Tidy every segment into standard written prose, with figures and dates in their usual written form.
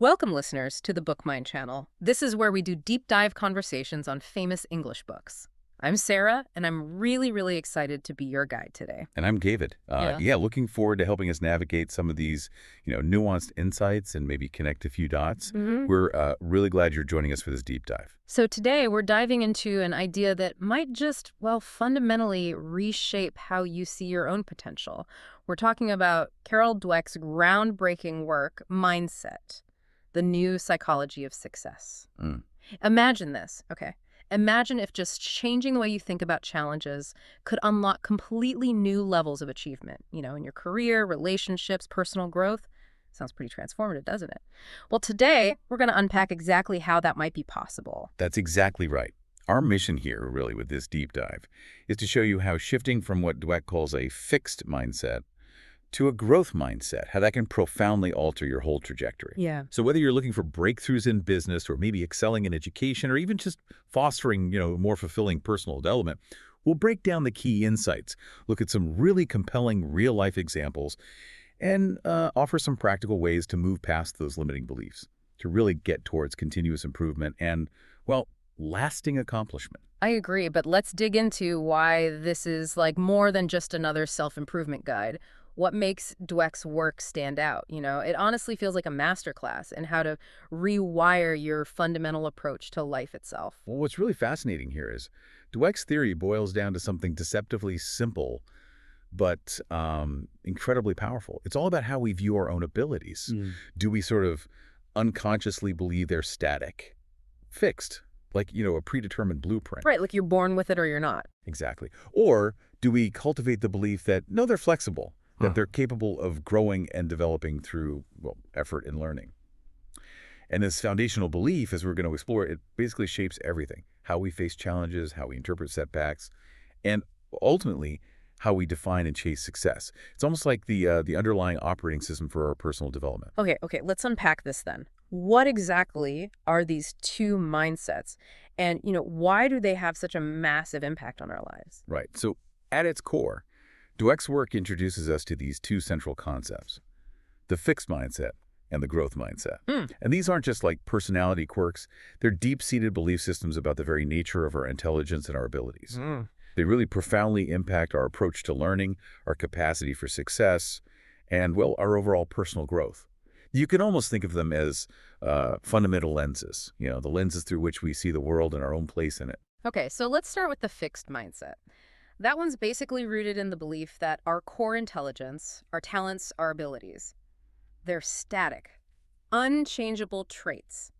Welcome, listeners, to the BookMind channel. This is where we do deep dive conversations on famous English books. I'm Sarah, and I'm really excited to be your guide today. And I'm David. Yeah. Looking forward to helping us navigate some of these, nuanced insights and maybe connect a few dots. We're really glad you're joining us for this deep dive. So today we're diving into an idea that might just, fundamentally reshape how you see your own potential. We're talking about Carol Dweck's groundbreaking work, Mindset, the New Psychology of Success. Imagine this, okay? Imagine if just changing the way you think about challenges could unlock completely new levels of achievement, in your career, relationships, personal growth. Sounds pretty transformative, doesn't it? Well, today, we're going to unpack exactly how that might be possible. That's exactly right. Our mission here, really, with this deep dive, is to show you how shifting from what Dweck calls a fixed mindset to a growth mindset, how that can profoundly alter your whole trajectory. Yeah. So whether you're looking for breakthroughs in business or maybe excelling in education or even just fostering, more fulfilling personal development, we'll break down the key insights, look at some really compelling real-life examples, and offer some practical ways to move past those limiting beliefs, to really get towards continuous improvement and, lasting accomplishment. I agree, but let's dig into why this is more than just another self-improvement guide. What makes Dweck's work stand out? It honestly feels like a masterclass in how to rewire your fundamental approach to life itself. Well, what's really fascinating here is Dweck's theory boils down to something deceptively simple, but incredibly powerful. It's all about how we view our own abilities. Do we sort of unconsciously believe they're static, fixed, like, a predetermined blueprint? Right, like you're born with it or you're not. Exactly. Or do we cultivate the belief that, no, they're flexible, that they're capable of growing and developing through, effort and learning? And this foundational belief, as we're going to explore, it basically shapes everything. How we face challenges, how we interpret setbacks, and ultimately, how we define and chase success. It's almost like the underlying operating system for our personal development. Okay, let's unpack this then. What exactly are these two mindsets? And, why do they have such a massive impact on our lives? Right. So at its core, Dweck's work introduces us to these two central concepts, the fixed mindset and the growth mindset. And these aren't just like personality quirks. They're deep-seated belief systems about the very nature of our intelligence and our abilities. They really profoundly impact our approach to learning, our capacity for success, and, our overall personal growth. You can almost think of them as fundamental lenses, the lenses through which we see the world and our own place in it. Okay, so let's start with the fixed mindset. That one's basically rooted in the belief that our core intelligence, our talents, our abilities, they're static, unchangeable traits.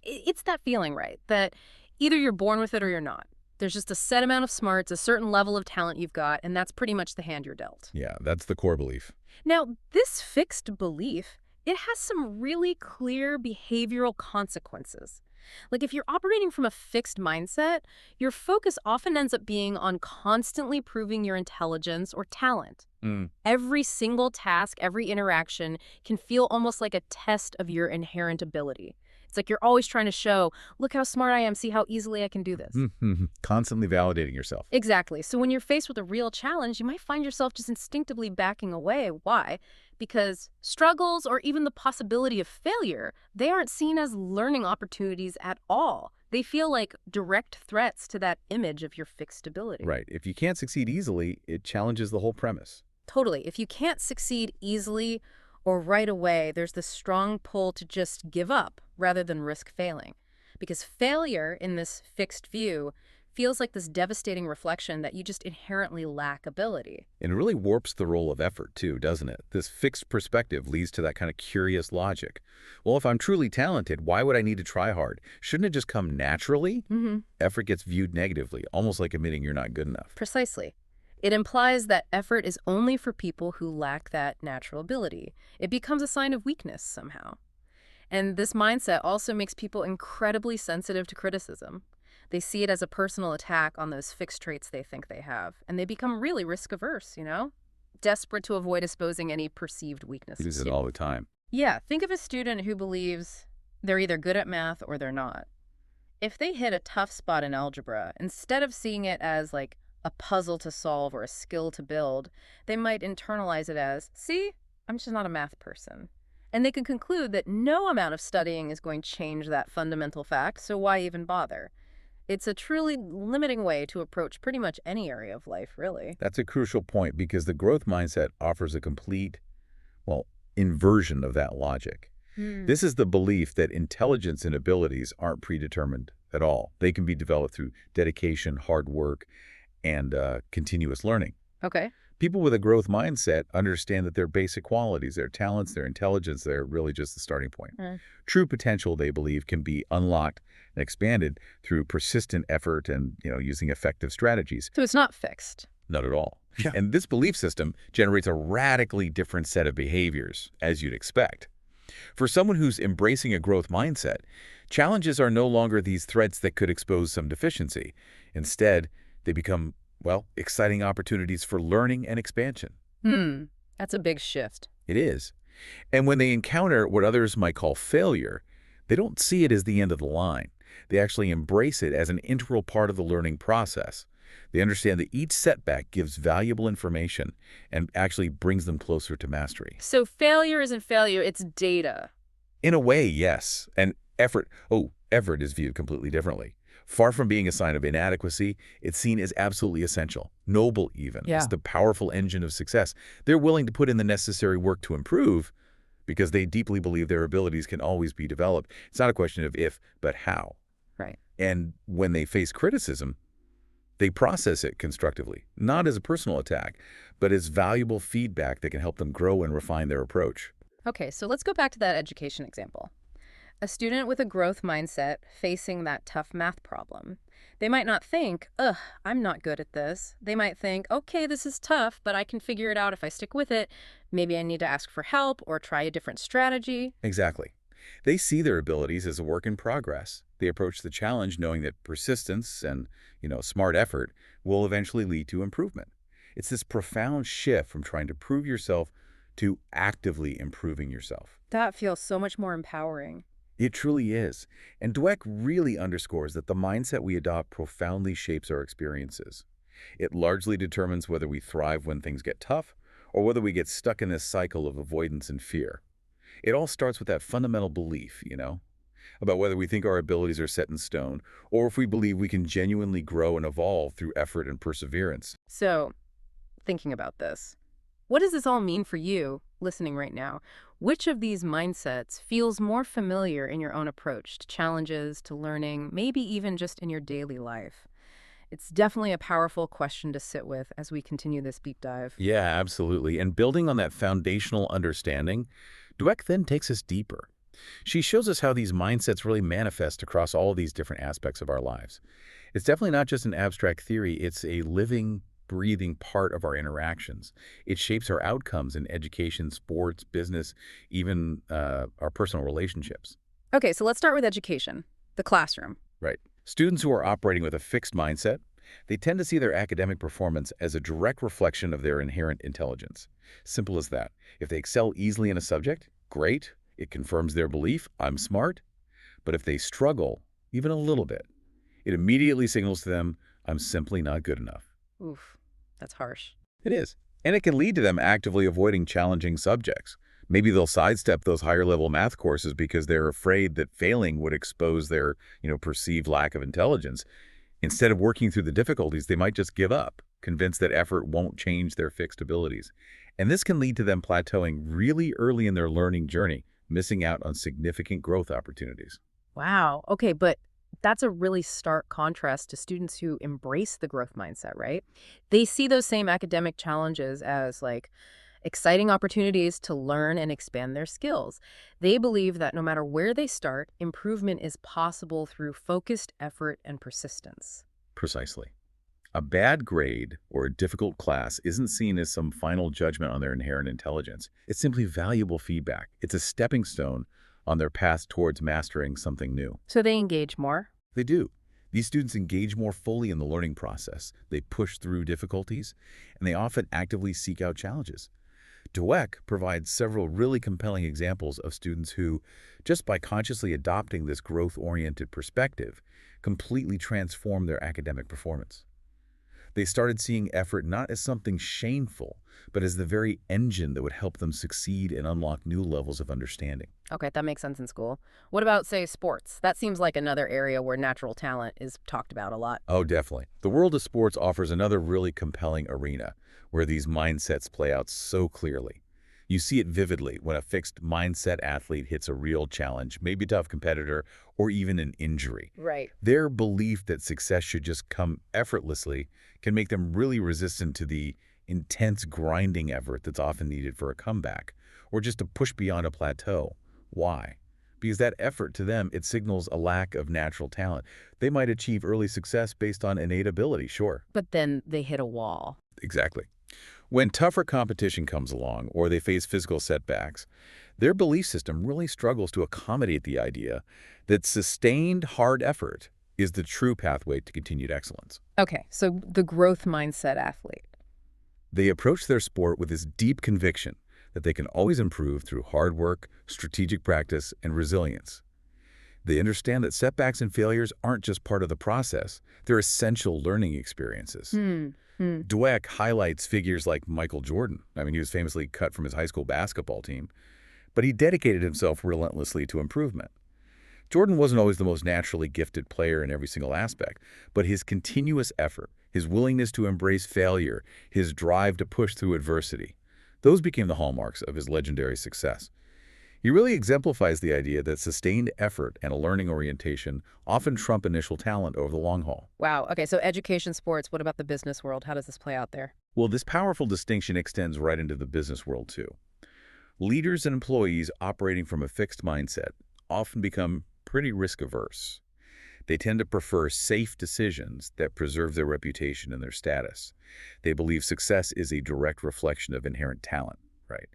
It's that feeling, right? That either you're born with it or you're not. There's just a set amount of smarts, a certain level of talent you've got, and that's pretty much the hand you're dealt. Yeah, that's the core belief. Now, this fixed belief, it has some really clear behavioral consequences. Like if you're operating from a fixed mindset, your focus often ends up being on constantly proving your intelligence or talent. Every single task, every interaction can feel almost like a test of your inherent ability. It's like you're always trying to show, look how smart I am, see how easily I can do this. Constantly validating yourself. Exactly. So when you're faced with a real challenge, you might find yourself just instinctively backing away. Why? Because struggles or even the possibility of failure, they aren't seen as learning opportunities at all. They feel like direct threats to that image of your fixed ability. Right. If you can't succeed easily, it challenges the whole premise. Totally. If you can't succeed easily or right away, there's this strong pull to just give up rather than risk failing. Because failure in this fixed view feels like this devastating reflection that you just inherently lack ability. And it really warps the role of effort too, doesn't it? This fixed perspective leads to that kind of curious logic. Well, if I'm truly talented, why would I need to try hard? Shouldn't it just come naturally? Effort gets viewed negatively, almost like admitting you're not good enough. Precisely. It implies that effort is only for people who lack that natural ability. It becomes a sign of weakness somehow. And this mindset also makes people incredibly sensitive to criticism. They see it as a personal attack on those fixed traits they think they have, and they become really risk-averse, desperate to avoid exposing any perceived weaknesses. Use it all the time. Yeah, think of a student who believes they're either good at math or they're not. If they hit a tough spot in algebra, instead of seeing it as like a puzzle to solve or a skill to build, they might internalize it as, see, I'm just not a math person. And they can conclude that no amount of studying is going to change that fundamental fact, so why even bother? It's a truly limiting way to approach pretty much any area of life, really. That's a crucial point because the growth mindset offers a complete, well, inversion of that logic. Hmm. This is the belief that intelligence and abilities aren't predetermined at all. They can be developed through dedication, hard work, and continuous learning. Okay. People with a growth mindset understand that their basic qualities, their talents, their intelligence, they're really just the starting point. Hmm. True potential, they believe, can be unlocked and expanded through persistent effort and, using effective strategies. So it's not fixed. Not at all. Yeah. And this belief system generates a radically different set of behaviors, as you'd expect. For someone who's embracing a growth mindset, challenges are no longer these threats that could expose some deficiency. Instead, they become, exciting opportunities for learning and expansion. That's a big shift. It is. And when they encounter what others might call failure, they don't see it as the end of the line. They actually embrace it as an integral part of the learning process. They understand that each setback gives valuable information and actually brings them closer to mastery. So failure isn't failure, it's data. In a way, yes. And effort is viewed completely differently. Far from being a sign of inadequacy, it's seen as absolutely essential, noble even. Yeah. It's the powerful engine of success. They're willing to put in the necessary work to improve because they deeply believe their abilities can always be developed. It's not a question of if, but how. Right. And when they face criticism, they process it constructively, not as a personal attack, but as valuable feedback that can help them grow and refine their approach. Okay, so let's go back to that education example. A student with a growth mindset facing that tough math problem. They might not think, ugh, I'm not good at this. They might think, okay, this is tough, but I can figure it out if I stick with it. Maybe I need to ask for help or try a different strategy. Exactly. They see their abilities as a work in progress. They approach the challenge knowing that persistence and, smart effort will eventually lead to improvement. It's this profound shift from trying to prove yourself to actively improving yourself. That feels so much more empowering. It truly is. And Dweck really underscores that the mindset we adopt profoundly shapes our experiences. It largely determines whether we thrive when things get tough or whether we get stuck in this cycle of avoidance and fear. It all starts with that fundamental belief, about whether we think our abilities are set in stone or if we believe we can genuinely grow and evolve through effort and perseverance. So, thinking about this, what does this all mean for you, listening right now? Which of these mindsets feels more familiar in your own approach to challenges, to learning, maybe even just in your daily life? It's definitely a powerful question to sit with as we continue this deep dive. Yeah, absolutely. And building on that foundational understanding, Dweck then takes us deeper. She shows us how these mindsets really manifest across all of these different aspects of our lives. It's definitely not just an abstract theory, it's a living, breathing part of our interactions. It shapes our outcomes in education, sports, business, even our personal relationships. Okay, so let's start with education, the classroom. Right. Students who are operating with a fixed mindset, they tend to see their academic performance as a direct reflection of their inherent intelligence. Simple as that. If they excel easily in a subject, great. It confirms their belief, I'm smart. But if they struggle, even a little bit, it immediately signals to them, I'm simply not good enough. Oof, that's harsh. It is. And it can lead to them actively avoiding challenging subjects. Maybe they'll sidestep those higher-level math courses because they're afraid that failing would expose their, perceived lack of intelligence. Instead of working through the difficulties, they might just give up, convinced that effort won't change their fixed abilities. And this can lead to them plateauing really early in their learning journey, missing out on significant growth opportunities. Wow. Okay, but that's a really stark contrast to students who embrace the growth mindset, right? They see those same academic challenges as exciting opportunities to learn and expand their skills. They believe that no matter where they start, improvement is possible through focused effort and persistence. Precisely. A bad grade or a difficult class isn't seen as some final judgment on their inherent intelligence. It's simply valuable feedback. It's a stepping stone on their path towards mastering something new. So they engage more? They do. These students engage more fully in the learning process. They push through difficulties, and they often actively seek out challenges. Dweck provides several really compelling examples of students who, just by consciously adopting this growth-oriented perspective, completely transform their academic performance. They started seeing effort not as something shameful, but as the very engine that would help them succeed and unlock new levels of understanding. Okay, that makes sense in school. What about, say, sports? That seems like another area where natural talent is talked about a lot. Oh, definitely. The world of sports offers another really compelling arena where these mindsets play out so clearly. You see it vividly when a fixed mindset athlete hits a real challenge, maybe a tough competitor, or even an injury. Right. Their belief that success should just come effortlessly can make them really resistant to the intense grinding effort that's often needed for a comeback, or just to push beyond a plateau. Why? Because that effort to them, it signals a lack of natural talent. They might achieve early success based on innate ability, sure. But then they hit a wall. Exactly. When tougher competition comes along or they face physical setbacks, their belief system really struggles to accommodate the idea that sustained hard effort is the true pathway to continued excellence. Okay, so the growth mindset athlete. They approach their sport with this deep conviction that they can always improve through hard work, strategic practice, and resilience. They understand that setbacks and failures aren't just part of the process, they're essential learning experiences. Dweck highlights figures like Michael Jordan. I mean, he was famously cut from his high school basketball team, but he dedicated himself relentlessly to improvement. Jordan wasn't always the most naturally gifted player in every single aspect, but his continuous effort, his willingness to embrace failure, his drive to push through adversity, those became the hallmarks of his legendary success. He really exemplifies the idea that sustained effort and a learning orientation often trump initial talent over the long haul. Wow. Okay, so education, sports, what about the business world? How does this play out there? Well, this powerful distinction extends right into the business world, too. Leaders and employees operating from a fixed mindset often become pretty risk-averse. They tend to prefer safe decisions that preserve their reputation and their status. They believe success is a direct reflection of inherent talent, right?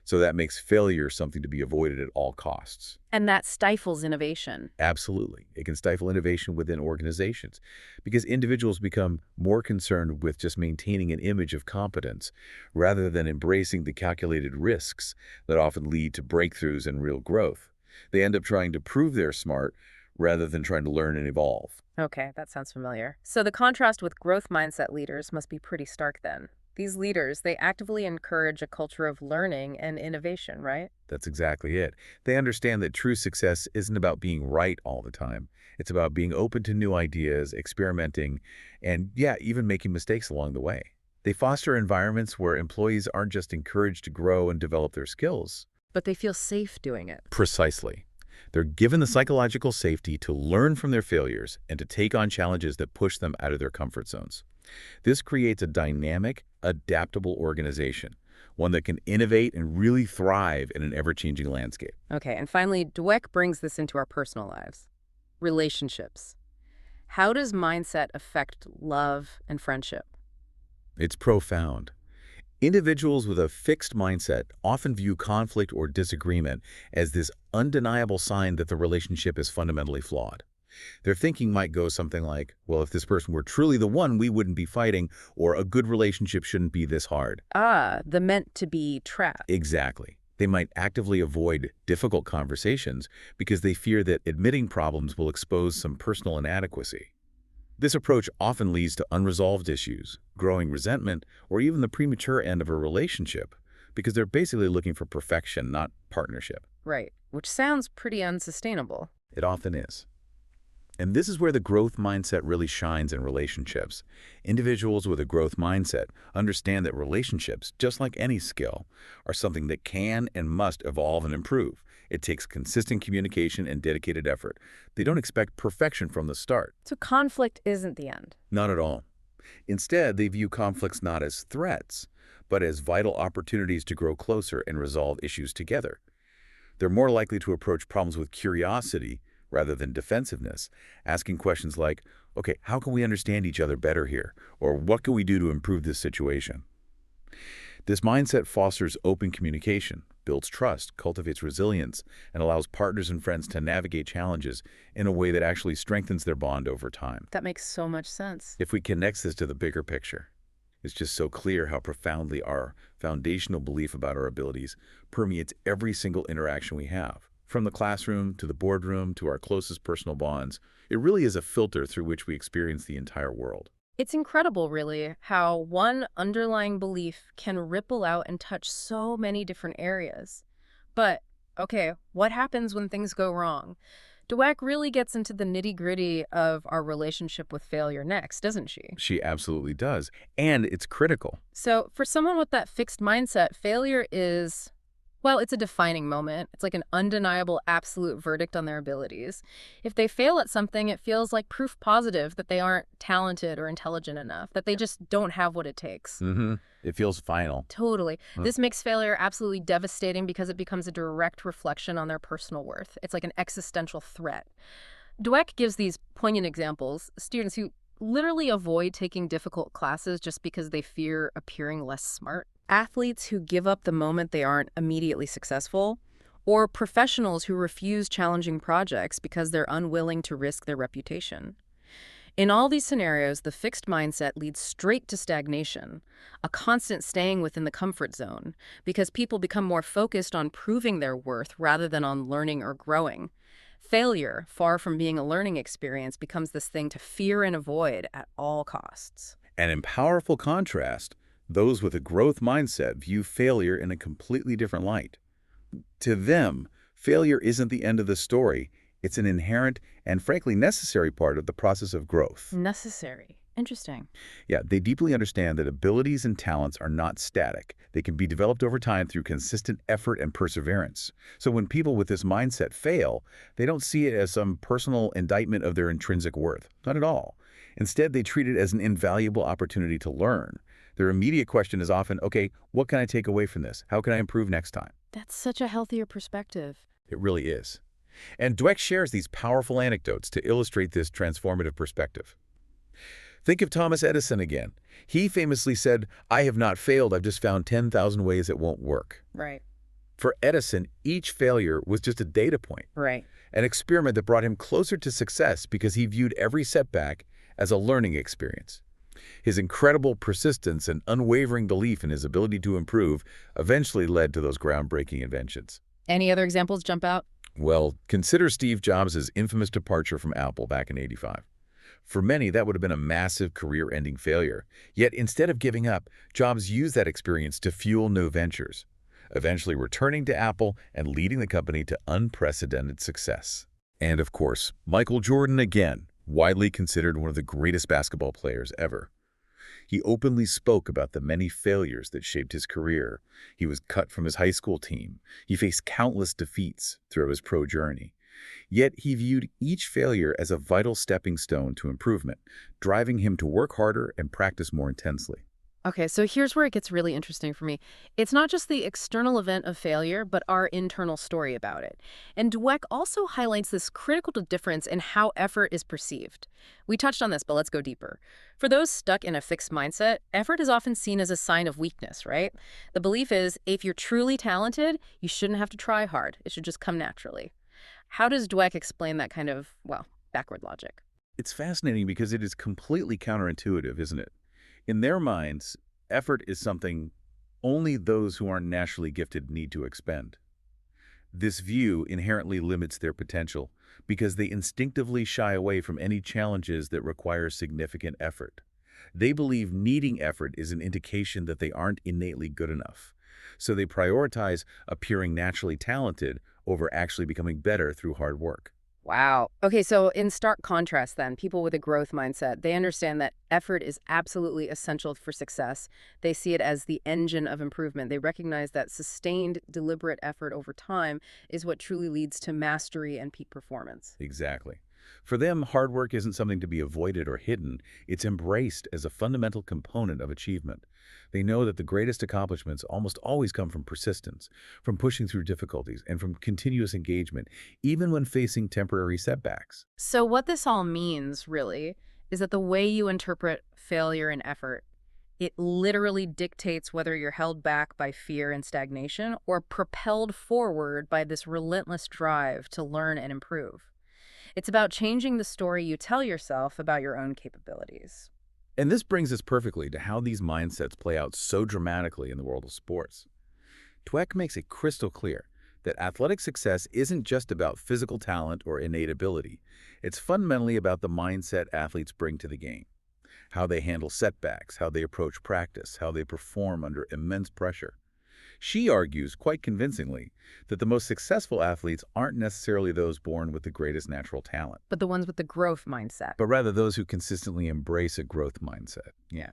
So that makes failure something to be avoided at all costs. And that stifles innovation. Absolutely. It can stifle innovation within organizations because individuals become more concerned with just maintaining an image of competence rather than embracing the calculated risks that often lead to breakthroughs and real growth. They end up trying to prove they're smart rather than trying to learn and evolve. Okay, that sounds familiar. So the contrast with growth mindset leaders must be pretty stark then. These leaders, they actively encourage a culture of learning and innovation, right? That's exactly it. They understand that true success isn't about being right all the time. It's about being open to new ideas, experimenting, and yeah, even making mistakes along the way. They foster environments where employees aren't just encouraged to grow and develop their skills. But they feel safe doing it. Precisely. They're given the psychological safety to learn from their failures and to take on challenges that push them out of their comfort zones. This creates a dynamic, adaptable organization, one that can innovate and really thrive in an ever-changing landscape. Okay, and finally, Dweck brings this into our personal lives. Relationships. How does mindset affect love and friendship? It's profound. Individuals with a fixed mindset often view conflict or disagreement as this undeniable sign that the relationship is fundamentally flawed. Their thinking might go something like, well, if this person were truly the one, we wouldn't be fighting, or a good relationship shouldn't be this hard. Ah, the meant-to-be trap. Exactly. They might actively avoid difficult conversations because they fear that admitting problems will expose some personal inadequacy. This approach often leads to unresolved issues, growing resentment, or even the premature end of a relationship because they're basically looking for perfection, not partnership. Right, which sounds pretty unsustainable. It often is. And this is where the growth mindset really shines in relationships. Individuals with a growth mindset understand that relationships, just like any skill, are something that can and must evolve and improve. It takes consistent communication and dedicated effort. They don't expect perfection from the start. So conflict isn't the end. Not at all. Instead, they view conflicts not as threats, but as vital opportunities to grow closer and resolve issues together. They're more likely to approach problems with curiosity rather than defensiveness, asking questions like, okay, how can we understand each other better here? Or what can we do to improve this situation? This mindset fosters open communication, builds trust, cultivates resilience, and allows partners and friends to navigate challenges in a way that actually strengthens their bond over time. That makes so much sense. If we connect this to the bigger picture, it's just so clear how profoundly our foundational belief about our abilities permeates every single interaction we have. From the classroom to the boardroom to our closest personal bonds, it really is a filter through which we experience the entire world. It's incredible, really, how one underlying belief can ripple out and touch so many different areas. But, okay, what happens when things go wrong? Dweck really gets into the nitty-gritty of our relationship with failure next, doesn't she? She absolutely does. And it's critical. So, for someone with that fixed mindset, failure is, well, it's a defining moment. It's like an undeniable absolute verdict on their abilities. If they fail at something, it feels like proof positive that they aren't talented or intelligent enough, that they just don't have what it takes. It feels final. Totally. This makes failure absolutely devastating because it becomes a direct reflection on their personal worth. It's like an existential threat. Dweck gives these poignant examples. Students who literally avoid taking difficult classes just because they fear appearing less smart. Athletes who give up the moment they aren't immediately successful. Or professionals who refuse challenging projects because they're unwilling to risk their reputation. In all these scenarios, the fixed mindset leads straight to stagnation, a constant staying within the comfort zone, because people become more focused on proving their worth rather than on learning or growing. Failure, far from being a learning experience, becomes this thing to fear and avoid at all costs. And in powerful contrast, those with a growth mindset view failure in a completely different light. To them, failure isn't the end of the story. It's an inherent and frankly necessary part of the process of growth. Necessary. Interesting. Yeah, they deeply understand that abilities and talents are not static. They can be developed over time through consistent effort and perseverance. So when people with this mindset fail, they don't see it as some personal indictment of their intrinsic worth. Not at all. Instead, they treat it as an invaluable opportunity to learn. Their immediate question is often, okay, what can I take away from this? How can I improve next time? That's such a healthier perspective. It really is. And Dweck shares these powerful anecdotes to illustrate this transformative perspective. Think of Thomas Edison again. He famously said, "I have not failed, I've just found 10,000 ways it won't work." Right. For Edison, each failure was just a data point, Right. an experiment that brought him closer to success because he viewed every setback as a learning experience. His incredible persistence and unwavering belief in his ability to improve eventually led to those groundbreaking inventions. Any other examples jump out? Well, consider Steve Jobs' infamous departure from Apple back in '85. For many, that would have been a massive career-ending failure. Yet instead of giving up, Jobs used that experience to fuel new ventures, eventually returning to Apple and leading the company to unprecedented success. And of course, Michael Jordan again, widely considered one of the greatest basketball players ever. He openly spoke about the many failures that shaped his career. He was cut from his high school team. He faced countless defeats through his pro journey. Yet he viewed each failure as a vital stepping stone to improvement, driving him to work harder and practice more intensely. Okay, so here's where it gets really interesting for me. It's not just the external event of failure, but our internal story about it. And Dweck also highlights this critical difference in how effort is perceived. We touched on this, but let's go deeper. For those stuck in a fixed mindset, effort is often seen as a sign of weakness, right? The belief is if you're truly talented, you shouldn't have to try hard. It should just come naturally. How does Dweck explain that kind of, well, backward logic? It's fascinating because it is completely counterintuitive, isn't it? In their minds, effort is something only those who aren't naturally gifted need to expend. This view inherently limits their potential because they instinctively shy away from any challenges that require significant effort. They believe needing effort is an indication that they aren't innately good enough. So they prioritize appearing naturally talented over actually becoming better through hard work. Wow. Okay, so in stark contrast then, people with a growth mindset, they understand that effort is absolutely essential for success. They see it as the engine of improvement. They recognize that sustained, deliberate effort over time is what truly leads to mastery and peak performance. Exactly. For them, hard work isn't something to be avoided or hidden. It's embraced as a fundamental component of achievement. They know that the greatest accomplishments almost always come from persistence, from pushing through difficulties, and from continuous engagement, even when facing temporary setbacks. So what this all means, really, is that the way you interpret failure and effort, it literally dictates whether you're held back by fear and stagnation or propelled forward by this relentless drive to learn and improve. It's about changing the story you tell yourself about your own capabilities. And this brings us perfectly to how these mindsets play out so dramatically in the world of sports. Dweck makes it crystal clear that athletic success isn't just about physical talent or innate ability. It's fundamentally about the mindset athletes bring to the game. how they handle setbacks, how they approach practice, how they perform under immense pressure. She argues, quite convincingly, that the most successful athletes aren't necessarily those born with the greatest natural talent, But the ones with the growth mindset. but rather those who consistently embrace a growth mindset. Yeah.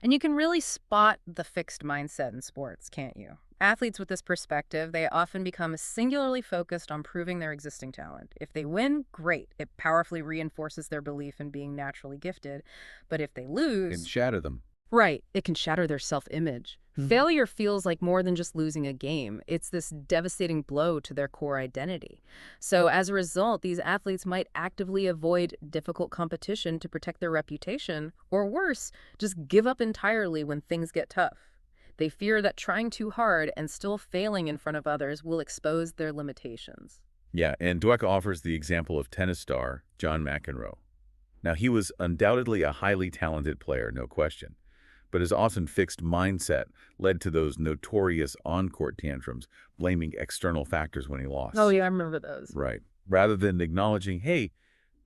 And you can really spot the fixed mindset in sports, can't you? Athletes with this perspective, they often become singularly focused on proving their existing talent. If they win, great. It powerfully reinforces their belief in being naturally gifted. But if they And lose, shatter them. right, it can shatter their self-image. Failure feels like more than just losing a game. It's this devastating blow to their core identity. So as a result, these athletes might actively avoid difficult competition to protect their reputation, or worse, just give up entirely when things get tough. They fear that trying too hard and still failing in front of others will expose their limitations. Yeah, and Dweck offers the example of tennis star John McEnroe. Now, he was undoubtedly a highly talented player, no question, but his often fixed mindset led to those notorious on-court tantrums, blaming external factors when he lost. Oh, yeah, I remember those. Right. Rather than acknowledging, hey,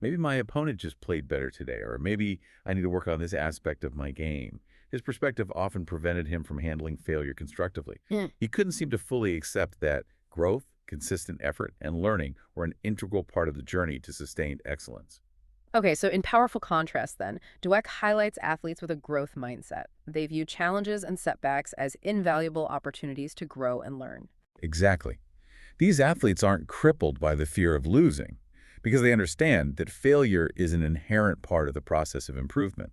maybe my opponent just played better today, or maybe I need to work on this aspect of my game. His perspective often prevented him from handling failure constructively. He couldn't seem to fully accept that growth, consistent effort, and learning were an integral part of the journey to sustained excellence. Okay, so in powerful contrast then, Dweck highlights athletes with a growth mindset. They view challenges and setbacks as invaluable opportunities to grow and learn. Exactly. These athletes aren't crippled by the fear of losing because they understand that failure is an inherent part of the process of improvement.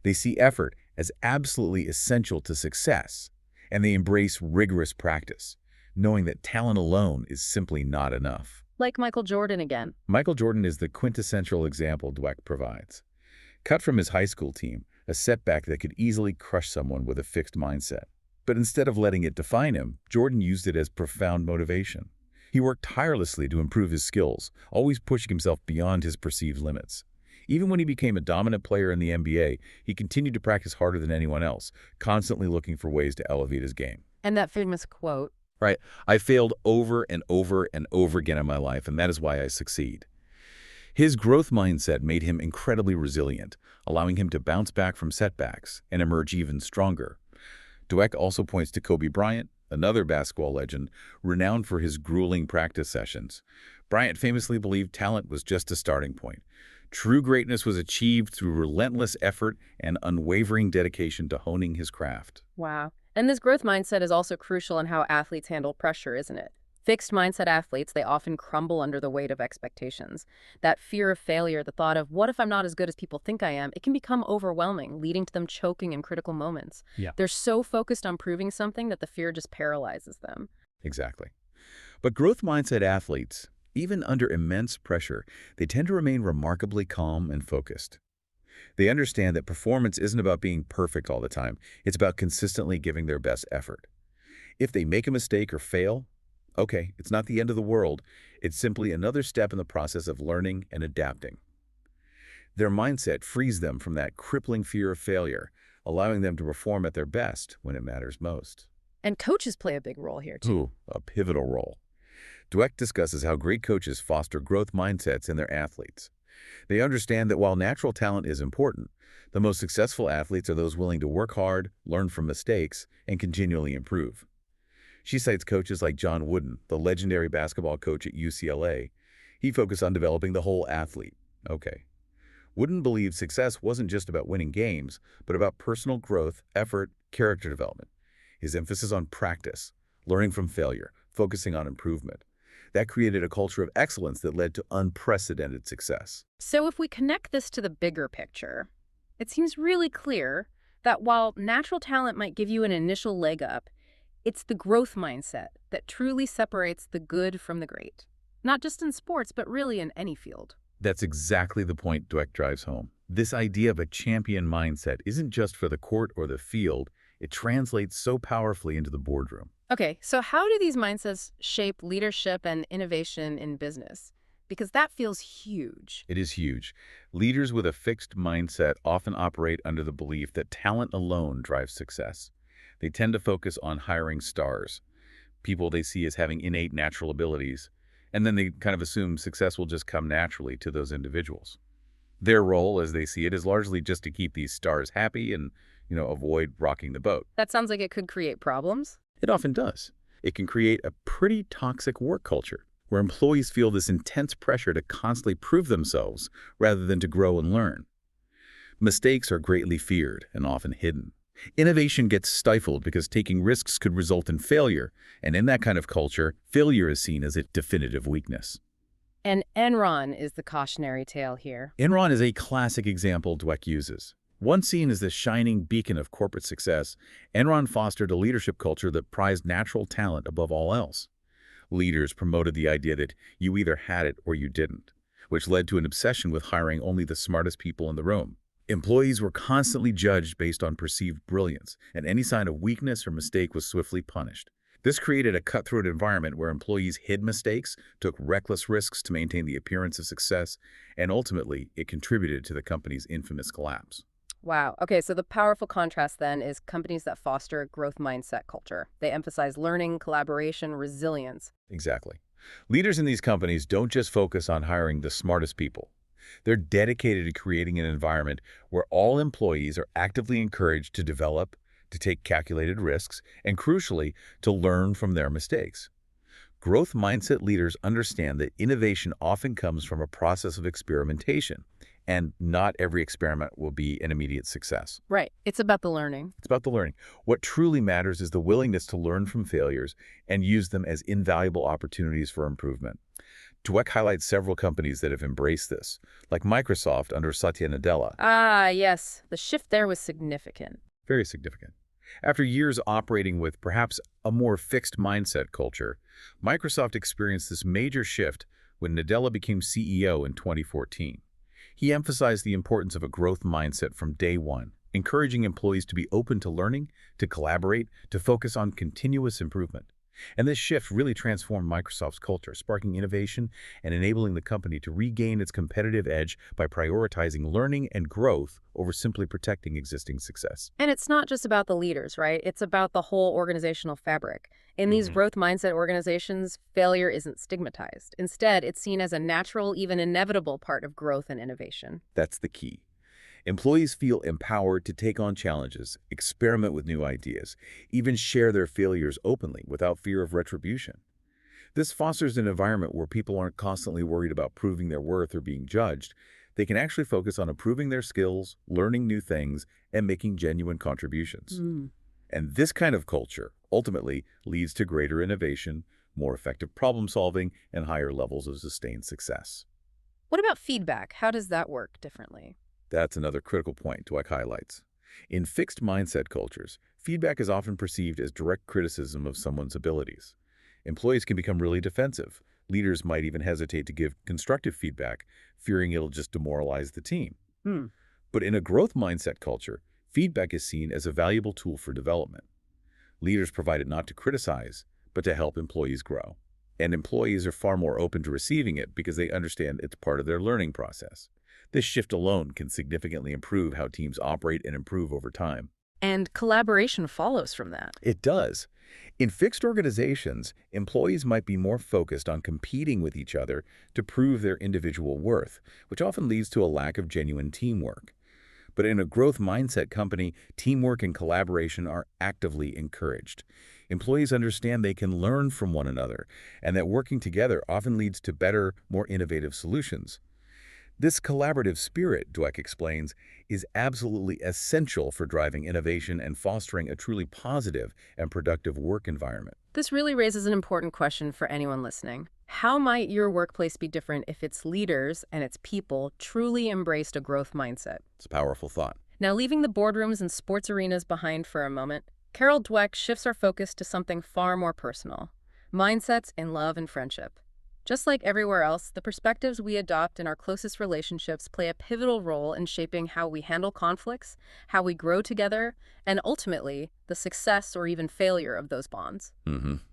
They see effort as absolutely essential to success, and they embrace rigorous practice, knowing that talent alone is simply not enough. Like Michael Jordan again. Michael Jordan is the quintessential example Dweck provides. Cut from his high school team, a setback that could easily crush someone with a fixed mindset. But instead of letting it define him, Jordan used it as profound motivation. He worked tirelessly to improve his skills, always pushing himself beyond his perceived limits. Even when he became a dominant player in the NBA, he continued to practice harder than anyone else, constantly looking for ways to elevate his game. And that famous quote, Right. I failed over and over and over again in my life, and that is why I succeed. His growth mindset made him incredibly resilient, allowing him to bounce back from setbacks and emerge even stronger. Dweck also points to Kobe Bryant, another basketball legend, renowned for his grueling practice sessions. Bryant famously believed talent was just a starting point. True greatness was achieved through relentless effort and unwavering dedication to honing his craft. wow. And this growth mindset is also crucial in how athletes handle pressure, isn't it? Fixed mindset athletes, they often crumble under the weight of expectations. That fear of failure, the thought of, what if I'm not as good as people think I am, it can become overwhelming, leading to them choking in critical moments. Yeah. They're so focused on proving something that the fear just paralyzes them. Exactly. But growth mindset athletes, even under immense pressure, they tend to remain remarkably calm and focused. They understand that performance isn't about being perfect all the time. It's about consistently giving their best effort. If they make a mistake or fail, okay, it's not the end of the world. It's simply another step in the process of learning and adapting. Their mindset frees them from that crippling fear of failure, allowing them to perform at their best when it matters most. And coaches play a big role here, too. Ooh, a pivotal role. Dweck discusses how great coaches foster growth mindsets in their athletes. They understand that while natural talent is important, the most successful athletes are those willing to work hard, learn from mistakes, and continually improve. She cites coaches like John Wooden, the legendary basketball coach at UCLA. He focused on developing the whole athlete. Okay. Wooden believed success wasn't just about winning games, but about personal growth, effort, character development. His emphasis on practice, learning from failure, focusing on improvement. That created a culture of excellence that led to unprecedented success. So if we connect this to the bigger picture, it seems really clear that while natural talent might give you an initial leg up, it's the growth mindset that truly separates the good from the great. Not just in sports, but really in any field. That's exactly the point Dweck drives home. This idea of a champion mindset isn't just for the court or the field. It translates so powerfully into the boardroom. Okay, so how do these mindsets shape leadership and innovation in business? Because that feels huge. It is huge. Leaders with a fixed mindset often operate under the belief that talent alone drives success. They tend to focus on hiring stars, people they see as having innate natural abilities, and then they kind of assume success will just come naturally to those individuals. Their role, as they see it, is largely just to keep these stars happy and, avoid rocking the boat. That sounds like it could create problems. It often does. It can create a pretty toxic work culture where employees feel this intense pressure to constantly prove themselves rather than to grow and learn. Mistakes are greatly feared and often hidden. Innovation gets stifled because taking risks could result in failure, and in that kind of culture, failure is seen as a definitive weakness. And Enron is the cautionary tale here. Enron is a classic example Dweck uses. Once seen as the shining beacon of corporate success, Enron fostered a leadership culture that prized natural talent above all else. Leaders promoted the idea that you either had it or you didn't, which led to an obsession with hiring only the smartest people in the room. Employees were constantly judged based on perceived brilliance, and any sign of weakness or mistake was swiftly punished. This created a cutthroat environment where employees hid mistakes, took reckless risks to maintain the appearance of success, and ultimately, it contributed to the company's infamous collapse. Wow. Okay, so the powerful contrast then is companies that foster a growth mindset culture. They emphasize learning, collaboration, resilience. Exactly. Leaders in these companies don't just focus on hiring the smartest people. They're dedicated to creating an environment where all employees are actively encouraged to develop, to take calculated risks, and crucially, to learn from their mistakes. Growth mindset leaders understand that innovation often comes from a process of experimentation, and not every experiment will be an immediate success. Right. It's about the learning. It's about the learning. What truly matters is the willingness to learn from failures and use them as invaluable opportunities for improvement. Dweck highlights several companies that have embraced this, like Microsoft under Satya Nadella. Ah, yes. The shift there was significant. Very significant. After years operating with perhaps a more fixed mindset culture, Microsoft experienced this major shift when Nadella became CEO in 2014. He emphasized the importance of a growth mindset from day one, encouraging employees to be open to learning, to collaborate, to focus on continuous improvement. And this shift really transformed Microsoft's culture, sparking innovation and enabling the company to regain its competitive edge by prioritizing learning and growth over simply protecting existing success. And it's not just about the leaders, right? It's about the whole organizational fabric. In these growth mindset organizations, failure isn't stigmatized. Instead, it's seen as a natural, even inevitable part of growth and innovation. That's the key. Employees feel empowered to take on challenges, experiment with new ideas, even share their failures openly without fear of retribution. This fosters an environment where people aren't constantly worried about proving their worth or being judged. They can actually focus on improving their skills, learning new things, and making genuine contributions. And this kind of culture ultimately leads to greater innovation, more effective problem solving, and higher levels of sustained success. What about feedback? How does that work differently? That's another critical point Dweck highlights. In fixed mindset cultures, feedback is often perceived as direct criticism of someone's abilities. Employees can become really defensive. Leaders might even hesitate to give constructive feedback, fearing it'll just demoralize the team. But in a growth mindset culture, feedback is seen as a valuable tool for development. Leaders provide it not to criticize, but to help employees grow. And employees are far more open to receiving it because they understand it's part of their learning process. This shift alone can significantly improve how teams operate and improve over time. And collaboration follows from that. It does. In fixed organizations, employees might be more focused on competing with each other to prove their individual worth, which often leads to a lack of genuine teamwork. But in a growth mindset company, teamwork and collaboration are actively encouraged. Employees understand they can learn from one another, and that working together often leads to better, more innovative solutions. This collaborative spirit, Dweck explains, is absolutely essential for driving innovation and fostering a truly positive and productive work environment. This really raises an important question for anyone listening. How might your workplace be different if its leaders and its people truly embraced a growth mindset? It's a powerful thought. Now, leaving the boardrooms and sports arenas behind for a moment, Carol Dweck shifts our focus to something far more personal: mindsets in love and friendship. Just like everywhere else, the perspectives we adopt in our closest relationships play a pivotal role in shaping how we handle conflicts, how we grow together, and ultimately, the success or even failure of those bonds.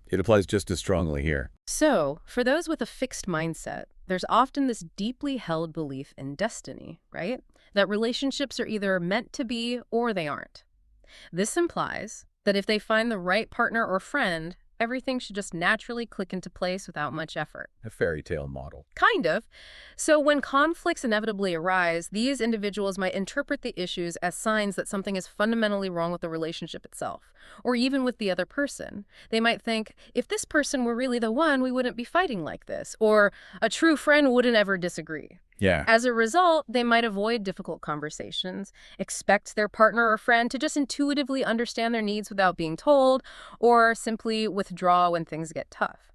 It applies just as strongly here. So, for those with a fixed mindset, there's often this deeply held belief in destiny, right? That relationships are either meant to be or they aren't. This implies that if they find the right partner or friend, everything should just naturally click into place without much effort. A fairy tale model. Kind of. So when conflicts inevitably arise, these individuals might interpret the issues as signs that something is fundamentally wrong with the relationship itself, or even with the other person. They might think, if this person were really the one, we wouldn't be fighting like this, or a true friend wouldn't ever disagree. Yeah. As a result, they might avoid difficult conversations, expect their partner or friend to just intuitively understand their needs without being told, or simply withdraw when things get tough.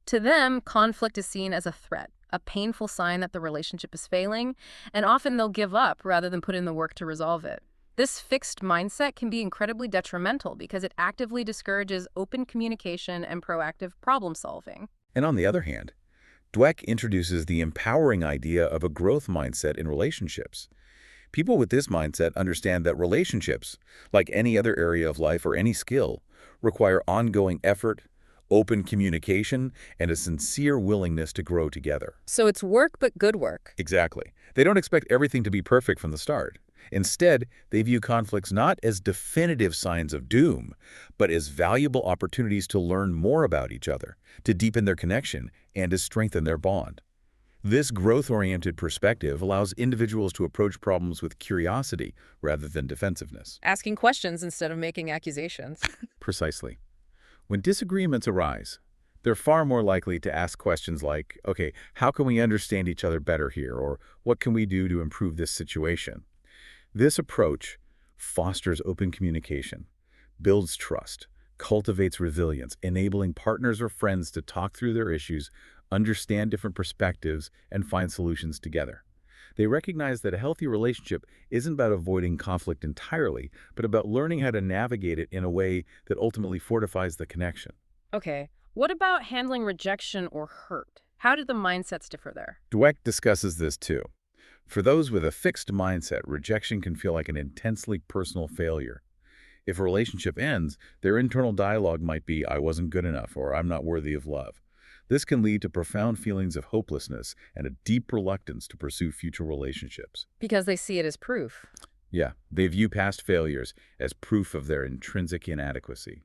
To them, conflict is seen as a threat, a painful sign that the relationship is failing, and often they'll give up rather than put in the work to resolve it. This fixed mindset can be incredibly detrimental because it actively discourages open communication and proactive problem solving. And on the other hand, Dweck introduces the empowering idea of a growth mindset in relationships. People with this mindset understand that relationships, like any other area of life or any skill, require ongoing effort, open communication, and a sincere willingness to grow together. So it's work, but good work. Exactly. They don't expect everything to be perfect from the start. Instead, they view conflicts not as definitive signs of doom, but as valuable opportunities to learn more about each other, to deepen their connection, and to strengthen their bond. This growth-oriented perspective allows individuals to approach problems with curiosity rather than defensiveness. Asking questions instead of making accusations. Precisely. When disagreements arise, they're far more likely to ask questions like, okay, how can we understand each other better here? Or what can we do to improve this situation? This approach fosters open communication, builds trust, cultivates resilience, enabling partners or friends to talk through their issues, understand different perspectives, and find solutions together. They recognize that a healthy relationship isn't about avoiding conflict entirely, but about learning how to navigate it in a way that ultimately fortifies the connection. Okay, what about handling rejection or hurt? How do the mindsets differ there? Dweck discusses this too. For those with a fixed mindset, rejection can feel like an intensely personal failure. If a relationship ends, their internal dialogue might be, I wasn't good enough, or I'm not worthy of love. This can lead to profound feelings of hopelessness and a deep reluctance to pursue future relationships. Because they see it as proof. Yeah, they view past failures as proof of their intrinsic inadequacy.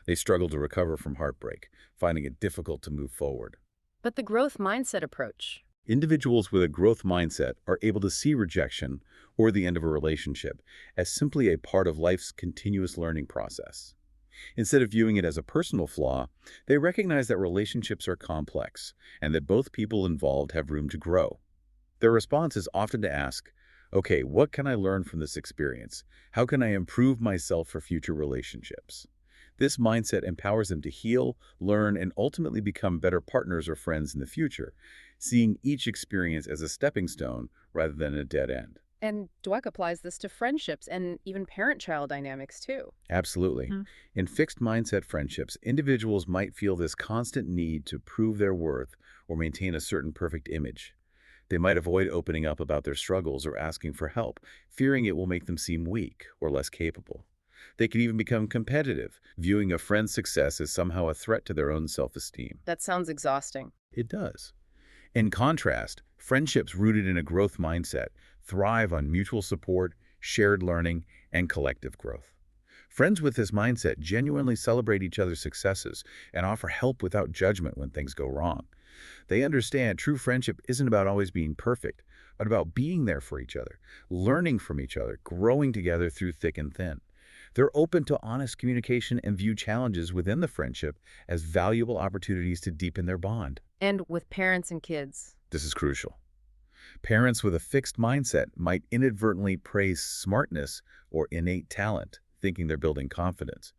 They struggle to recover from heartbreak, finding it difficult to move forward. But the growth mindset approach. Individuals with a growth mindset are able to see rejection or the end of a relationship as simply a part of life's continuous learning process. Instead of viewing it as a personal flaw, they recognize that relationships are complex and that both people involved have room to grow. Their response is often to ask, okay, what can I learn from this experience? How can I improve myself for future relationships? This mindset empowers them to heal, learn, and ultimately become better partners or friends in the future, seeing each experience as a stepping stone rather than a dead end. And Dweck applies this to friendships and even parent-child dynamics too. Absolutely. In fixed mindset friendships, individuals might feel this constant need to prove their worth or maintain a certain perfect image. They might avoid opening up about their struggles or asking for help, fearing it will make them seem weak or less capable. They could even become competitive, viewing a friend's success as somehow a threat to their own self-esteem. That sounds exhausting. It does. In contrast, friendships rooted in a growth mindset thrive on mutual support, shared learning, and collective growth. Friends with this mindset genuinely celebrate each other's successes and offer help without judgment when things go wrong. They understand true friendship isn't about always being perfect, but about being there for each other, learning from each other, growing together through thick and thin. They're open to honest communication and view challenges within the friendship as valuable opportunities to deepen their bond. And with parents and kids. This is crucial. Parents with a fixed mindset might inadvertently praise smartness or innate talent, thinking they're building confidence.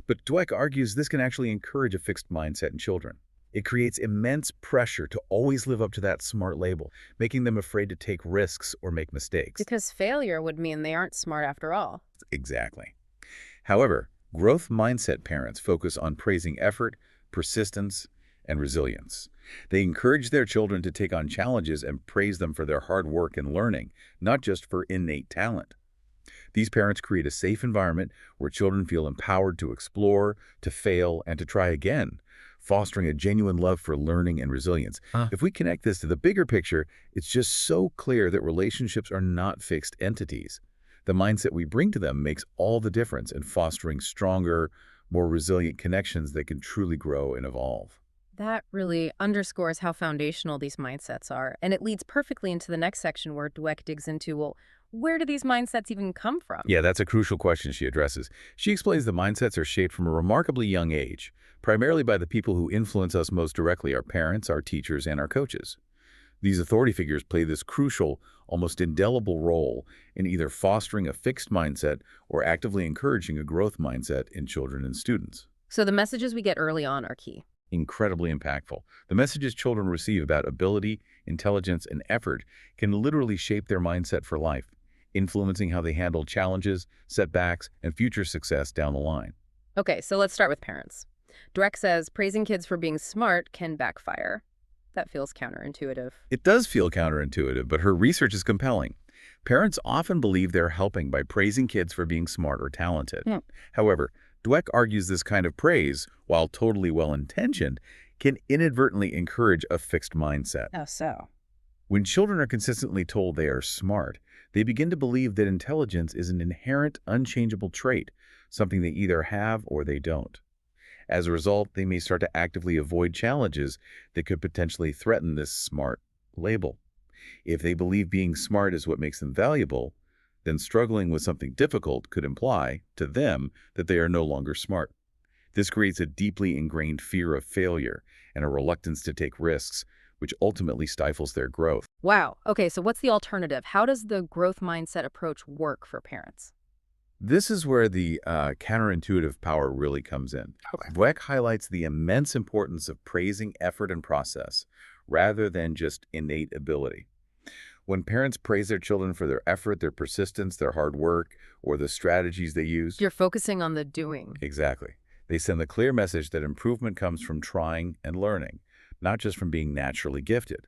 But Dweck argues this can actually encourage a fixed mindset in children. It creates immense pressure to always live up to that smart label, making them afraid to take risks or make mistakes. Because failure would mean they aren't smart after all. Exactly. However, growth mindset parents focus on praising effort, persistence, and resilience. They encourage their children to take on challenges and praise them for their hard work and learning, not just for innate talent. These parents create a safe environment where children feel empowered to explore, to fail, and to try again, fostering a genuine love for learning and resilience. If we connect this to the bigger picture, it's just so clear that relationships are not fixed entities. The mindset we bring to them makes all the difference in fostering stronger, more resilient connections that can truly grow and evolve. That really underscores how foundational these mindsets are, and it leads perfectly into the next section where Dweck digs into, well, where do these mindsets even come from? Yeah, that's a crucial question she addresses. She explains the mindsets are shaped from a remarkably young age, primarily by the people who influence us most directly, our parents, our teachers, and our coaches. These authority figures play this crucial, almost indelible role in either fostering a fixed mindset or actively encouraging a growth mindset in children and students. So the messages we get early on are key. Incredibly impactful. The messages children receive about ability, intelligence, and effort can literally shape their mindset for life, influencing how they handle challenges, setbacks, and future success down the line. Okay, so let's start with parents. Dweck says praising kids for being smart can backfire. That feels counterintuitive. It does feel counterintuitive, but her research is compelling. Parents often believe they're helping by praising kids for being smart or talented. Hmm. However, Dweck argues this kind of praise, while totally well-intentioned, can inadvertently encourage a fixed mindset. Oh, so? When children are consistently told they are smart, they begin to believe that intelligence is an inherent, unchangeable trait, something they either have or they don't. As a result, they may start to actively avoid challenges that could potentially threaten this smart label. If they believe being smart is what makes them valuable, then struggling with something difficult could imply, to them, that they are no longer smart. This creates a deeply ingrained fear of failure and a reluctance to take risks, which ultimately stifles their growth. Wow. Okay, so what's the alternative? How does the growth mindset approach work for parents? This is where the counterintuitive power really comes in. Okay. Dweck highlights the immense importance of praising effort and process rather than just innate ability. When parents praise their children for their effort, their persistence, their hard work, or the strategies they use, You're focusing on the doing. exactly, they send the clear message that improvement comes from trying and learning, not just from being naturally gifted.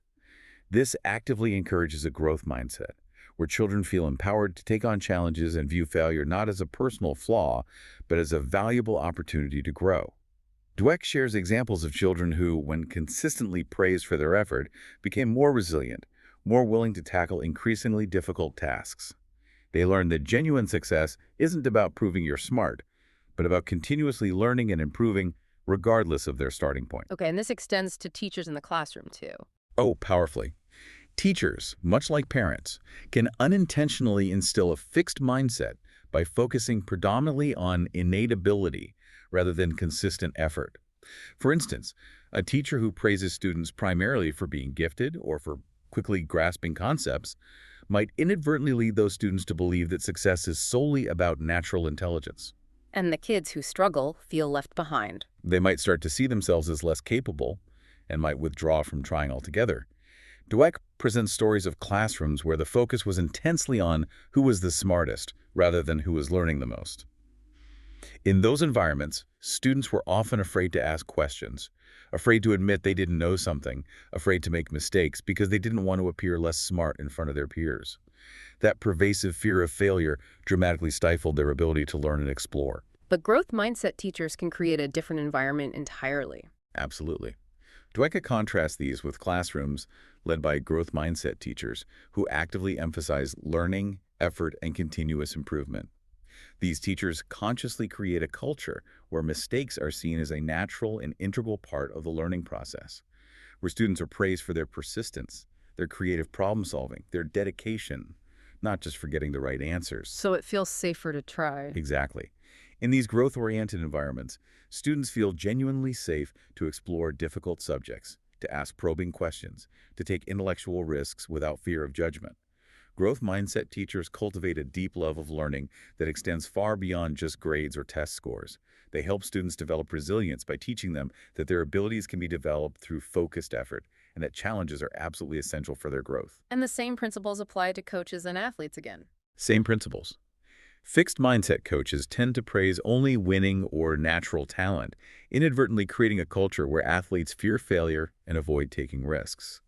This actively encourages a growth mindset, where children feel empowered to take on challenges and view failure not as a personal flaw, but as a valuable opportunity to grow. Dweck shares examples of children who, when consistently praised for their effort, became more resilient, more willing to tackle increasingly difficult tasks. They learned that genuine success isn't about proving you're smart, but about continuously learning and improving regardless of their starting point. Okay, and this extends to teachers in the classroom, too. Oh, powerfully. Teachers, much like parents, can unintentionally instill a fixed mindset by focusing predominantly on innate ability rather than consistent effort. For instance, a teacher who praises students primarily for being gifted or for quickly grasping concepts might inadvertently lead those students to believe that success is solely about natural intelligence. And the kids who struggle feel left behind. They might start to see themselves as less capable and might withdraw from trying altogether. Dweck presents stories of classrooms where the focus was intensely on who was the smartest rather than who was learning the most. In those environments, students were often afraid to ask questions, afraid to admit they didn't know something, afraid to make mistakes because they didn't want to appear less smart in front of their peers. That pervasive fear of failure dramatically stifled their ability to learn and explore. But growth mindset teachers can create a different environment entirely. Absolutely. Dweck contrasts these with classrooms led by growth mindset teachers who actively emphasize learning, effort, and continuous improvement. These teachers consciously create a culture where mistakes are seen as a natural and integral part of the learning process, where students are praised for their persistence, their creative problem solving, their dedication, not just for getting the right answers. So it feels safer to try. Exactly. In these growth-oriented environments, students feel genuinely safe to explore difficult subjects, to ask probing questions, to take intellectual risks without fear of judgment. Growth mindset teachers cultivate a deep love of learning that extends far beyond just grades or test scores. They help students develop resilience by teaching them that their abilities can be developed through focused effort and that challenges are absolutely essential for their growth. And the same principles apply to coaches and athletes again. Same principles. Fixed mindset coaches tend to praise only winning or natural talent, inadvertently creating a culture where athletes fear failure and avoid taking risks.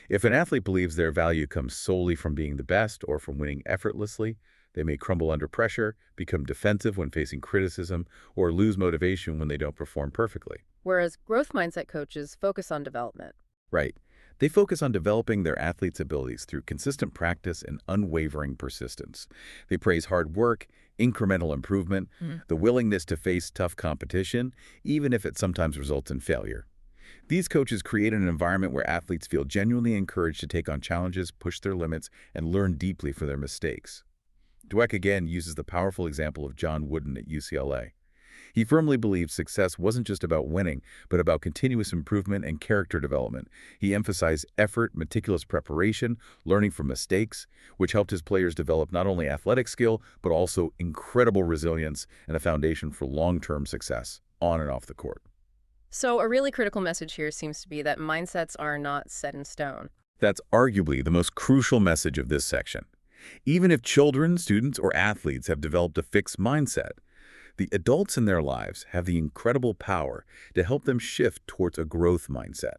If an athlete believes their value comes solely from being the best or from winning effortlessly, they may crumble under pressure, become defensive when facing criticism, or lose motivation when they don't perform perfectly. Whereas growth mindset coaches focus on development. Right. They focus on developing their athletes' abilities through consistent practice and unwavering persistence. They praise hard work, incremental improvement, the willingness to face tough competition, even if it sometimes results in failure. These coaches create an environment where athletes feel genuinely encouraged to take on challenges, push their limits, and learn deeply from their mistakes. Dweck again uses the powerful example of John Wooden at UCLA. He firmly believed success wasn't just about winning, but about continuous improvement and character development. He emphasized effort, meticulous preparation, learning from mistakes, which helped his players develop not only athletic skill, but also incredible resilience and a foundation for long-term success on and off the court. So a really critical message here seems to be that mindsets are not set in stone. That's arguably the most crucial message of this section. Even if children, students, or athletes have developed a fixed mindset, the adults in their lives have the incredible power to help them shift towards a growth mindset.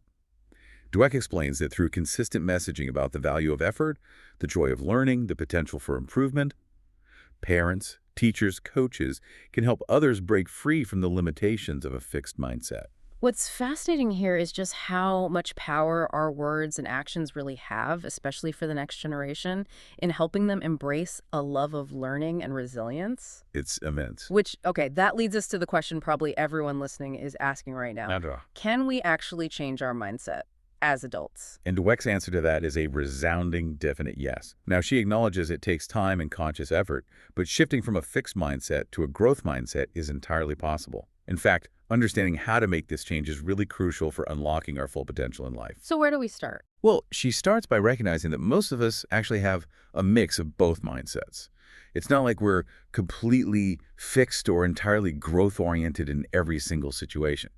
Dweck explains that through consistent messaging about the value of effort, the joy of learning, the potential for improvement, parents, teachers, coaches can help others break free from the limitations of a fixed mindset. What's fascinating here is just how much power our words and actions really have, especially for the next generation, in helping them embrace a love of learning and resilience. It's immense. Which, okay, that leads us to the question probably everyone listening is asking right now. Can we actually change our mindset as adults? And Dweck's answer to that is a resounding, definite yes. Now, she acknowledges it takes time and conscious effort, but shifting from a fixed mindset to a growth mindset is entirely possible. In fact, understanding how to make this change is really crucial for unlocking our full potential in life. So where do we start? Well, she starts by recognizing that most of us actually have a mix of both mindsets. It's not like we're completely fixed or entirely growth-oriented in every single situation.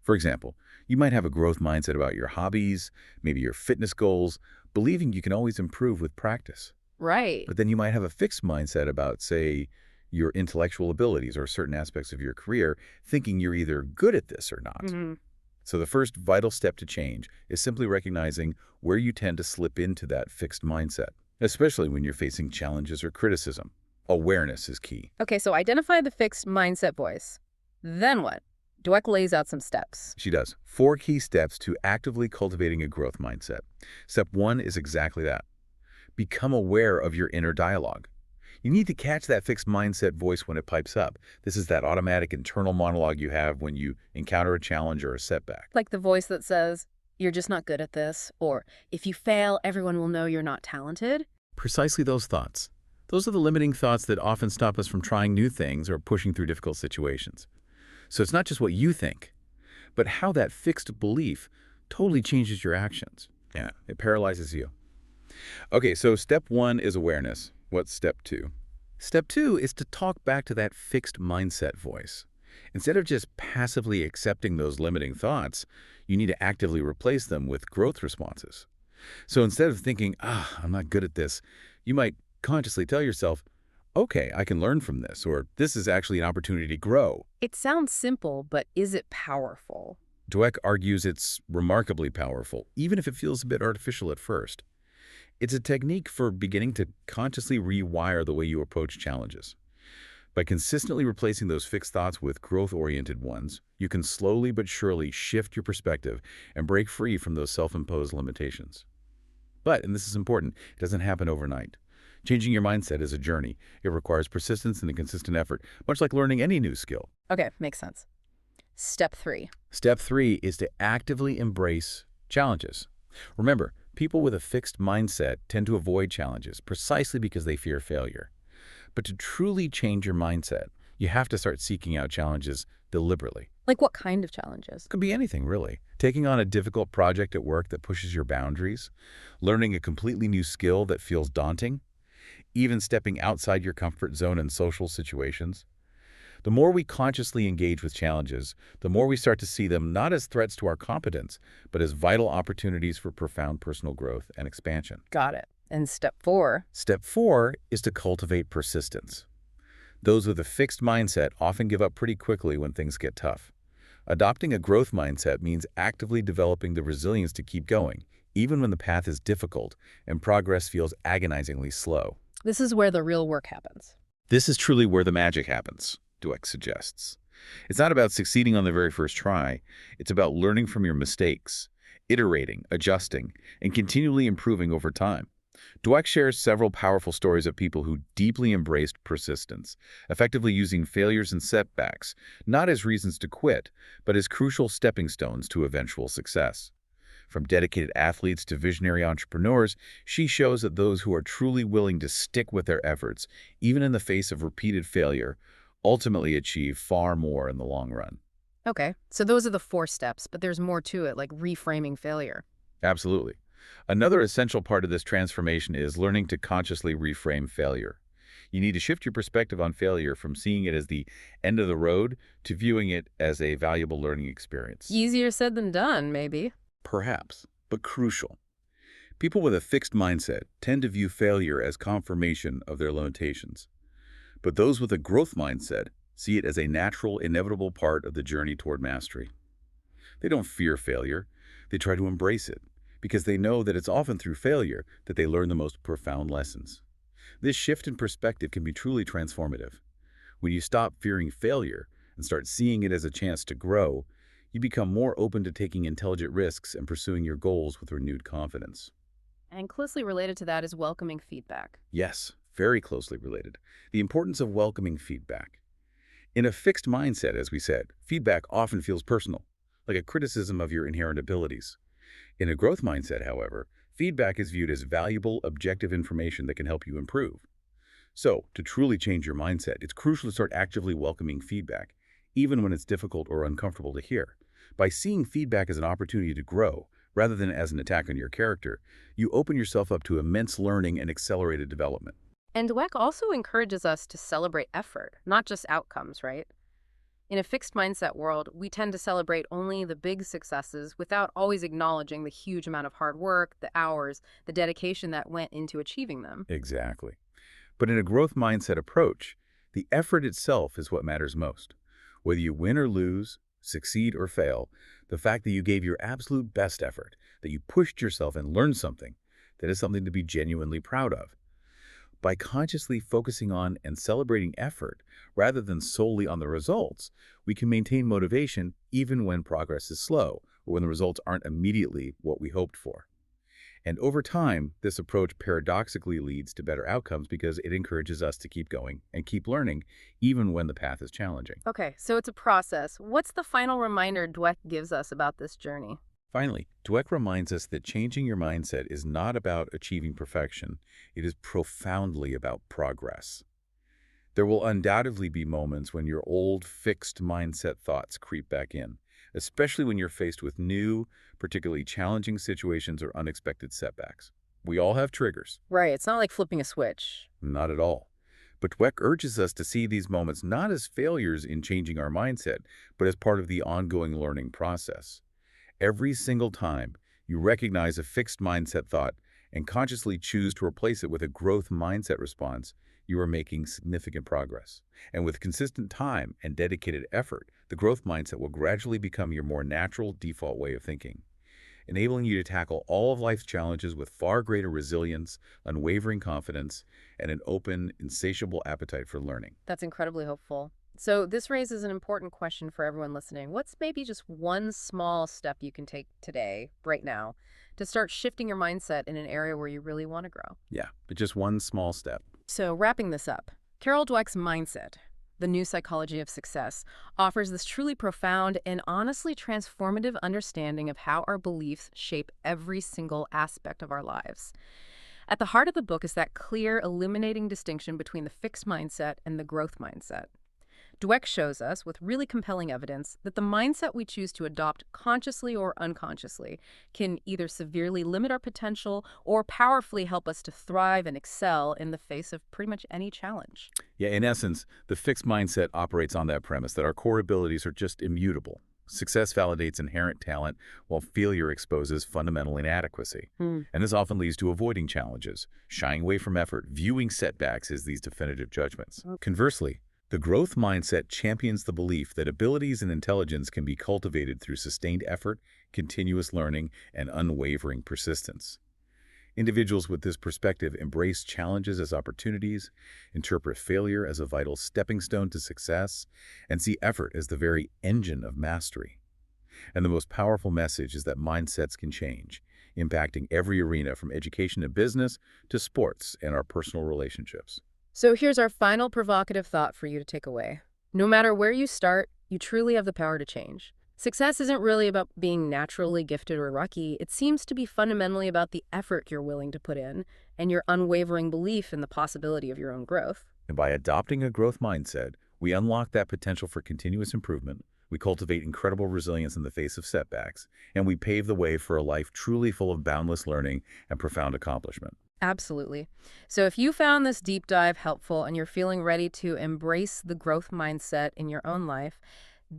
For example, you might have a growth mindset about your hobbies, maybe your fitness goals, believing you can always improve with practice. Right. But then you might have a fixed mindset about, say, your intellectual abilities or certain aspects of your career, thinking you're either good at this or not. So the first vital step to change is simply recognizing where you tend to slip into that fixed mindset, especially when you're facing challenges or criticism. Awareness is key. Okay, so identify the fixed mindset voice. Then what? Dweck lays out some steps. She does. 4 key steps to actively cultivating a growth mindset. Step 1 is exactly that. Become aware of your inner dialogue. You need to catch that fixed mindset voice when it pipes up. This is that automatic internal monologue you have when you encounter a challenge or a setback. Like the voice that says, "You're just not good at this," or "If you fail, everyone will know you're not talented." Precisely those thoughts. Those are the limiting thoughts that often stop us from trying new things or pushing through difficult situations. So it's not just what you think, but how that fixed belief totally changes your actions. Yeah, it paralyzes you. Okay, so step 1 is awareness. What's step 2? Step 2 is to talk back to that fixed mindset voice. Instead of just passively accepting those limiting thoughts, you need to actively replace them with growth responses. So instead of thinking, I'm not good at this, you might consciously tell yourself, okay, I can learn from this, or this is actually an opportunity to grow. It sounds simple, but is it powerful? Dweck argues it's remarkably powerful, even if it feels a bit artificial at first. It's a technique for beginning to consciously rewire the way you approach challenges. By consistently replacing those fixed thoughts with growth-oriented ones, you can slowly but surely shift your perspective and break free from those self-imposed limitations. But, and this is important, it doesn't happen overnight. Changing your mindset is a journey. It requires persistence and a consistent effort, much like learning any new skill. Okay, makes sense. Step 3. Step 3 is to actively embrace challenges. Remember, people with a fixed mindset tend to avoid challenges precisely because they fear failure. But to truly change your mindset, you have to start seeking out challenges deliberately. Like what kind of challenges? It could be anything, really. Taking on a difficult project at work that pushes your boundaries, learning a completely new skill that feels daunting, even stepping outside your comfort zone in social situations. The more we consciously engage with challenges, the more we start to see them not as threats to our competence, but as vital opportunities for profound personal growth and expansion. Got it. And step 4? Step 4 is to cultivate persistence. Those with a fixed mindset often give up pretty quickly when things get tough. Adopting a growth mindset means actively developing the resilience to keep going, even when the path is difficult and progress feels agonizingly slow. This is where the real work happens. This is truly where the magic happens, Dweck suggests. It's not about succeeding on the very first try. It's about learning from your mistakes, iterating, adjusting, and continually improving over time. Dweck shares several powerful stories of people who deeply embraced persistence, effectively using failures and setbacks, not as reasons to quit, but as crucial stepping stones to eventual success. From dedicated athletes to visionary entrepreneurs, she shows that those who are truly willing to stick with their efforts, even in the face of repeated failure, ultimately achieve far more in the long run. Okay, so those are the 4 steps, but there's more to it, like reframing failure. Absolutely. Another essential part of this transformation is learning to consciously reframe failure. You need to shift your perspective on failure from seeing it as the end of the road to viewing it as a valuable learning experience. Easier said than done, maybe. Perhaps, but crucial. People with a fixed mindset tend to view failure as confirmation of their limitations. But those with a growth mindset see it as a natural, inevitable part of the journey toward mastery. They don't fear failure. They try to embrace it, because they know that it's often through failure that they learn the most profound lessons. This shift in perspective can be truly transformative. When you stop fearing failure and start seeing it as a chance to grow, you become more open to taking intelligent risks and pursuing your goals with renewed confidence. And closely related to that is welcoming feedback. Yes, very closely related. The importance of welcoming feedback. In a fixed mindset, as we said, feedback often feels personal, like a criticism of your inherent abilities. In a growth mindset, however, feedback is viewed as valuable, objective information that can help you improve. So, to truly change your mindset, it's crucial to start actively welcoming feedback, even when it's difficult or uncomfortable to hear. By seeing feedback as an opportunity to grow, rather than as an attack on your character, you open yourself up to immense learning and accelerated development. And Dweck also encourages us to celebrate effort, not just outcomes, right? In a fixed mindset world, we tend to celebrate only the big successes without always acknowledging the huge amount of hard work, the hours, the dedication that went into achieving them. Exactly. But in a growth mindset approach, the effort itself is what matters most. Whether you win or lose, succeed or fail, the fact that you gave your absolute best effort, that you pushed yourself and learned something, that is something to be genuinely proud of. By consciously focusing on and celebrating effort rather than solely on the results, we can maintain motivation even when progress is slow or when the results aren't immediately what we hoped for. And over time, this approach paradoxically leads to better outcomes because it encourages us to keep going and keep learning even when the path is challenging. Okay, so it's a process. What's the final reminder Dweck gives us about this journey? Finally, Dweck reminds us that changing your mindset is not about achieving perfection. It is profoundly about progress. There will undoubtedly be moments when your old, fixed mindset thoughts creep back in, especially when you're faced with new, particularly challenging situations or unexpected setbacks. We all have triggers. Right, it's not like flipping a switch. Not at all. But Dweck urges us to see these moments not as failures in changing our mindset, but as part of the ongoing learning process. Every single time you recognize a fixed mindset thought and consciously choose to replace it with a growth mindset response, you are making significant progress. And with consistent time and dedicated effort, the growth mindset will gradually become your more natural default way of thinking, enabling you to tackle all of life's challenges with far greater resilience, unwavering confidence, and an open, insatiable appetite for learning. That's incredibly hopeful. So this raises an important question for everyone listening. What's maybe just one small step you can take today, right now, to start shifting your mindset in an area where you really want to grow? Yeah, but just one small step. So wrapping this up, Carol Dweck's Mindset, The New Psychology of Success, offers this truly profound and honestly transformative understanding of how our beliefs shape every single aspect of our lives. At the heart of the book is that clear, illuminating distinction between the fixed mindset and the growth mindset. Dweck shows us, with really compelling evidence, that the mindset we choose to adopt consciously or unconsciously can either severely limit our potential or powerfully help us to thrive and excel in the face of pretty much any challenge. Yeah, in essence, the fixed mindset operates on that premise that our core abilities are just immutable. Success validates inherent talent, while failure exposes fundamental inadequacy. And this often leads to avoiding challenges, shying away from effort, viewing setbacks as these definitive judgments. Conversely, the growth mindset champions the belief that abilities and intelligence can be cultivated through sustained effort, continuous learning, and unwavering persistence. Individuals with this perspective embrace challenges as opportunities, interpret failure as a vital stepping stone to success, and see effort as the very engine of mastery. And the most powerful message is that mindsets can change, impacting every arena from education and business to sports and our personal relationships. So here's our final provocative thought for you to take away. No matter where you start, you truly have the power to change. Success isn't really about being naturally gifted or lucky. It seems to be fundamentally about the effort you're willing to put in and your unwavering belief in the possibility of your own growth. And by adopting a growth mindset, we unlock that potential for continuous improvement, we cultivate incredible resilience in the face of setbacks, and we pave the way for a life truly full of boundless learning and profound accomplishment. Absolutely. So if you found this deep dive helpful and you're feeling ready to embrace the growth mindset in your own life,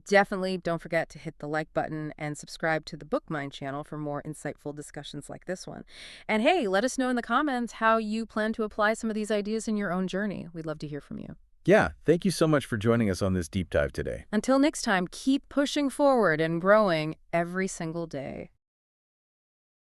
definitely don't forget to hit the like button and subscribe to the BookMind channel for more insightful discussions like this one. And hey, let us know in the comments how you plan to apply some of these ideas in your own journey. We'd love to hear from you. Yeah, thank you so much for joining us on this deep dive today. Until next time, keep pushing forward and growing every single day.